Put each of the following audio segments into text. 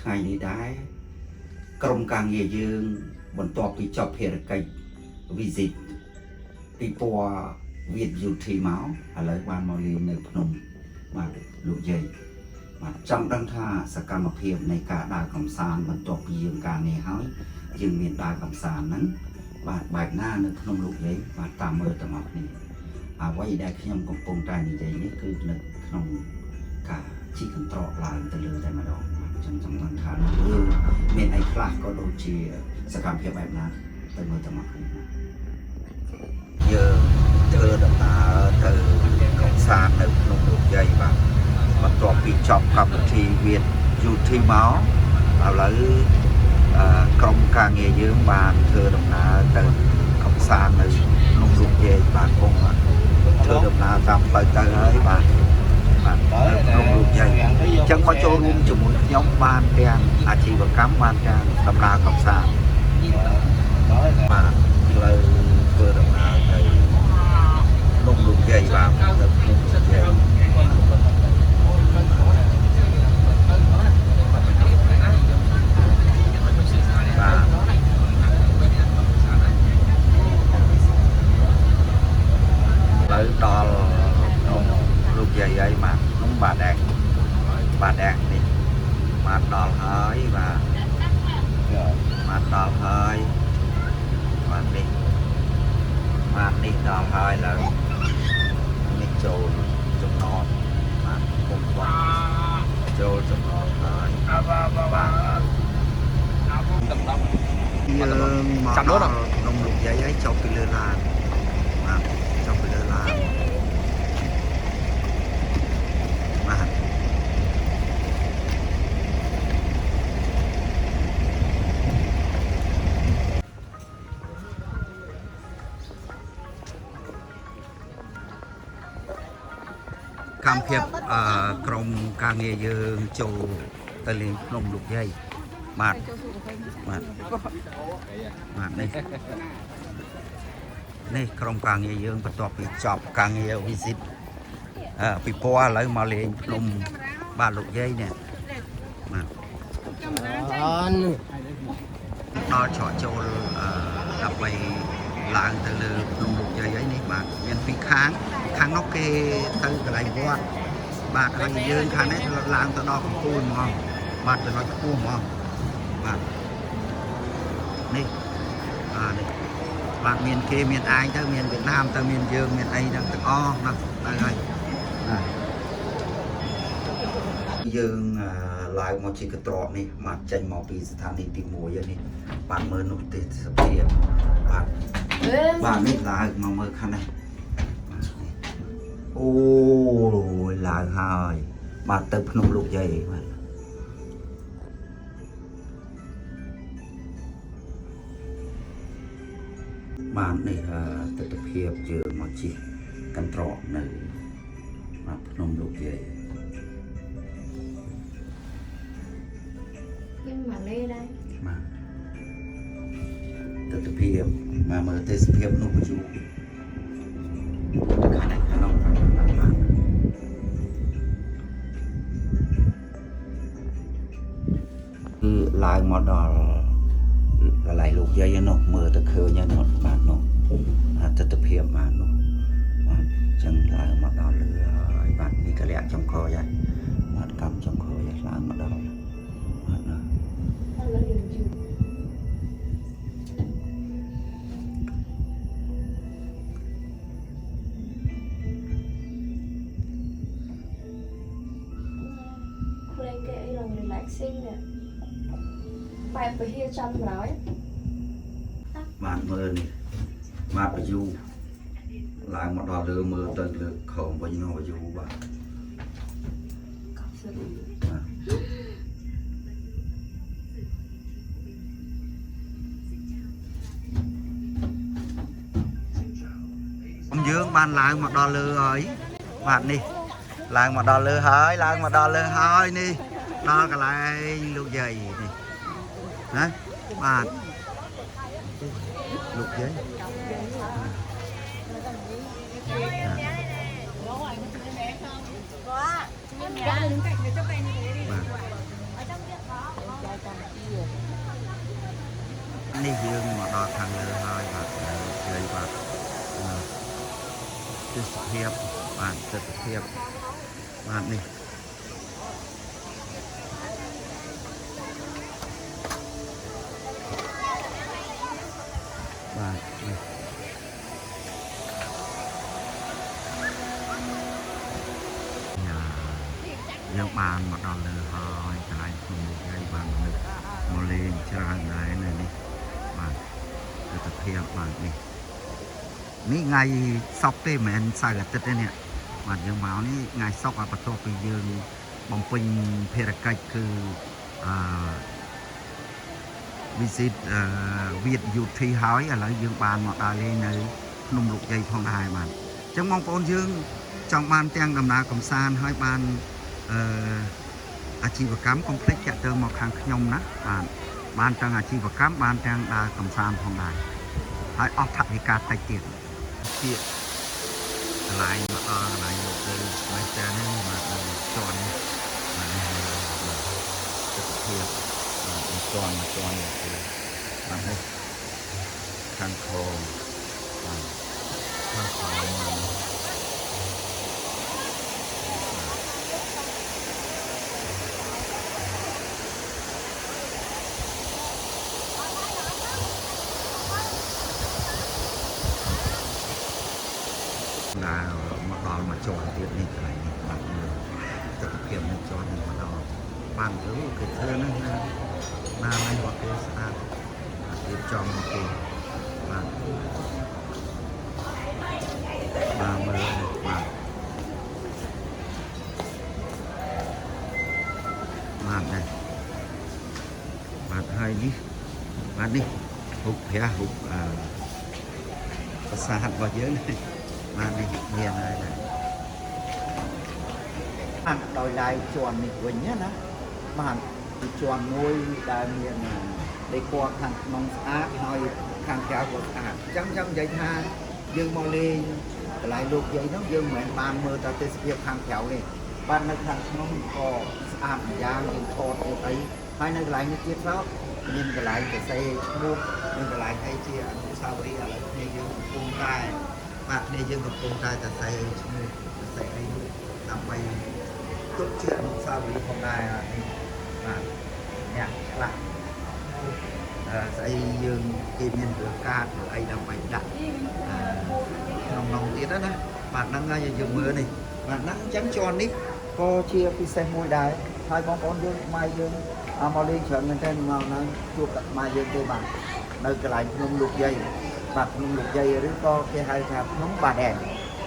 ថ្ងៃនេះដែរក្រុមការងារយើងបន្ទាប់ពីចប់ភារកិច្ច visit ពីពណ៌វាយូធីមកឥឡូវបានមកលេងនៅភ្នំបាទលោកយាយបាទចង់ដឹងថាសកម្មភាពនៃការដើរកម្សាន្តបន្ទាប់ពីយើងការងារហើយយើងមានដើរកម្សាន្តហ្នឹងបាទបែបណានៅក្នុងលោកយាយបាទតាមមើលទាំងអស់គ្នាអ្វីដែលខ្ញុំកំពុងតែនិយាយនេះគឺនៅក្នុងការជីកន្ត្រកឡើងទៅលើតែម្ដងខ្ញុំចង់ដឹងថាយើងមានអីខ្លះក៏ដូចជាសកម្មភាពបែបណាទៅមើលទាំងអស់គ្នាយើងធ្វើដំណើរទៅកម្សាន្តនៅក្នុងលោកយាយបាទបន្ទាប់ពីចប់កម្មវិធីវាយូធីមកឥឡូវក្រុមការងារយើងបានធ្វើដំណើរទៅកម្សាន្តនៅក្នុងលោកយាយបាទគង់ធ្វើដំណើរតាមផ្លូវទៅហើយបាទនៅក្នុងលោកយាយអញ្ចឹងមកចូលរួមជាមួយខ្ញុំបានទាំងអាជីវកម្មបានទាំងដំណើរកម្សាន្តបាទផ្លូវធ្វើដំណើរទៅក្នុងលោកយាយបាទទៅក្នុងលោកយាយដល់ក្នុងលោកយាយហើយបាទក្នុងបាទដែរនេះបានដល់ហើយបាទដល់ហើយបាទនេះដល់ហើយឡើយនេះចូលចំណតបាទគុំបងចូលចំណតហើយបាទយើងមកដល់ក្នុងលោកយាយហើយចុះពីលើឡានបាទចុះពីលើឡានបាទកម្មភាពក្រុមការងារយើងចូលទៅលេងភ្នំលោកយាយបាទនេះក្រុមការងារយើងបន្ទាប់ពីចប់ការងារ visit ពីពណ៌ឥឡូវមកលេងភ្នំបាទលោកយាយនេះបាទដល់ច្រកចូលដើម្បីឡើងទៅលើភ្នំលោកយាយហើយនេះបាទមានពីរខាងនោះគេទៅកន្លែងវត្តបាទហើយយើងខាងនេះឡើងទៅដល់កំពូលហ្មងបាទទៅដល់ខ្ពស់ហ្មងបាទនេះនេះបាទមានគេមានអាយទៅមានវៀតណាមទៅមានយើងមានអីទាំងអស់ណាទៅហើយយើងឡើងមកជាកន្ត្រកនេះមកចេញមកពីស្ថានីយ៍ទី1ហើយនេះបាទមើលនោះទេសភាពបាទនេះឡើងមកមើលខាងនេះអូយឡើងហើយបាទទៅភ្នំលោកយាយបាទនេះទស្សនភាពយើងមកជិះកន្ត្រកនៅភ្នំលោកយាយខ្ញុំមកលេដែរបាទទស្សនភាពមកមើលទេសភាពនោះបញ្ជូខាងនេះខាងនោះគឺឡើងមកដល់កន្លែងលោកយាយនោះមើលទៅឃើញនោះបាទនោះទស្សនភាពបាទនោះបាទចឹងឡើងមកដល់លើហើយបាទនេះក៏លាក់ចំខយហើយបាទកម្មចំខយឡើងមកដល់បាទណាplay cái ấy là relaxing nè bài về here trong nói បាទមើលនេះបាទបញ្យូឡើងមកដល់លើមើលទៅលើខំវិញនោះបញ្យូបាទយើងបានឡើងមកដល់លើហើយបាទនេះឡើងមកដល់លើហើយនេះដល់កន្លែងលោកយាយនេះណាបាទលោកយាយ នេះយើងមកដល់ខាងលើហើយបាទជ័យបាទទេសភាពបាទទេសភាពបាទនេះបាទនេះយើងបានមកដល់លើហើយកន្លែងភ្នំលោកយាយបានមនុស្សមកលេងច្រើនដែរនៅនេះបាទទេសភាពបាទនេះថ្ងៃសុក្រទេមិនមែនសៅរ៍អាទិត្យទេនេះបាទយើងមកនេះថ្ងៃសុក្របន្ទាប់ពីយើងបំពេញភារកិច្ចគឺvisit វាតយុធីហើយឥឡូវយើងបានមកដើរលេងនៅភ្នំលោកយាយផងដែរបាទអញ្ចឹងបងប្អូនយើងចង់បានទាំងដំណើរកំសាន្តហើយបានអាជីវកម្មកុំភ្លេចចាក់ទៅមកខាងខ្ញុំណាបាទបានទាំងអាជីវកម្មបានទាំងដើរកំសាន្តផងដែរហើយអស់ថវិកាតិចទៀតជាកន្លែងមកដល់កន្លែងលោកយាយស្បែកចានេះបាទជាន់បាទទឹកភាពជាន់បាទនេះខាងខោបាទខាងខោដល់មកដល់មកជាន់ទៀតនេះកន្លែងនេះបាទទឹកភាពនេះជាន់មកដល់បានទៅគឺធ្វើហ្នឹងណាហើយមកគេស្អាតរៀបចំមកគេបាទមើលបាទនេះបាទហើយនេះបាទនេះហ៊ុបព្រះហ៊ុបប្រាសាទរបស់យើងបាទនេះមានហើយណាបាទដោយឡែកជាន់នេះវិញណាបាទជាន់មួយដែលមានដីពណ៌ខាងក្នុងស្អាតហើយខាងក្រៅក៏ស្អាតអញ្ចឹងនិយាយថាយើងមកលេងកន្លែងលោកយាយហ្នឹងយើងមិនមែនបានមើលតែទេសភាពខាងក្រៅទេបាទនៅខាងក្នុងក៏ស្អាតម្យ៉ាងយើងថតអីហើយនៅកន្លែងនេះទៀតសោតមានកន្លែងសរសេរឈ្មោះមានកន្លែងអីជាអនុស្សាវរីយ៍ឥឡូវគ្នាយើងកំពុងតែបាទគ្នាយើងកំពុងតែសរសេរឈ្មោះសរសេរអីដើម្បីទុកជាអនុស្សាវរីយ៍ផងដែរបាទអ្នកខ្លះស្អីយើងគេមានរឿងកាតឬអីដើម្បីដាក់ក្នុងនងទៀតណាបាទហ្នឹងហើយយើងមើលនេះបាទហ្នឹងអញ្ចឹងជាន់នេះក៏ជាពិសេសមួយដែរហើយបងប្អូនយើងខ្មែរយើងមកលេងច្រើនមែនទែនមកហ្នឹងជួបតែខ្មែរយើងទេបាទនៅកន្លែងភ្នំលោកយាយបាទភ្នំលោកយាយឬក៏គេហៅថាភ្នំបាដែន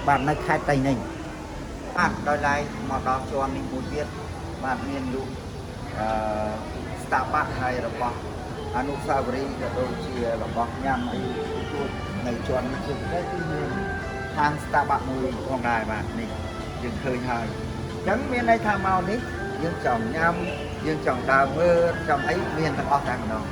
បាទនៅខេត្តតៃninhបាទដោយឡែកមកដល់ជាន់នេះមួយទៀតបាទមានរូបស្តាប័កហើយរបស់អនុស្សាវរីយ៍ក៏ដូចជារបស់ញ៉ាំអីជួបនៅជាន់នេះគឺមានខាងស្តាប័កមួយផងដែរបាទនេះយើងឃើញហើយអញ្ចឹងមានន័យថាមកនេះយើងចង់ញ៉ាំយើងចង់ដើរមើលចង់អីមានទាំងអស់តែម្ដង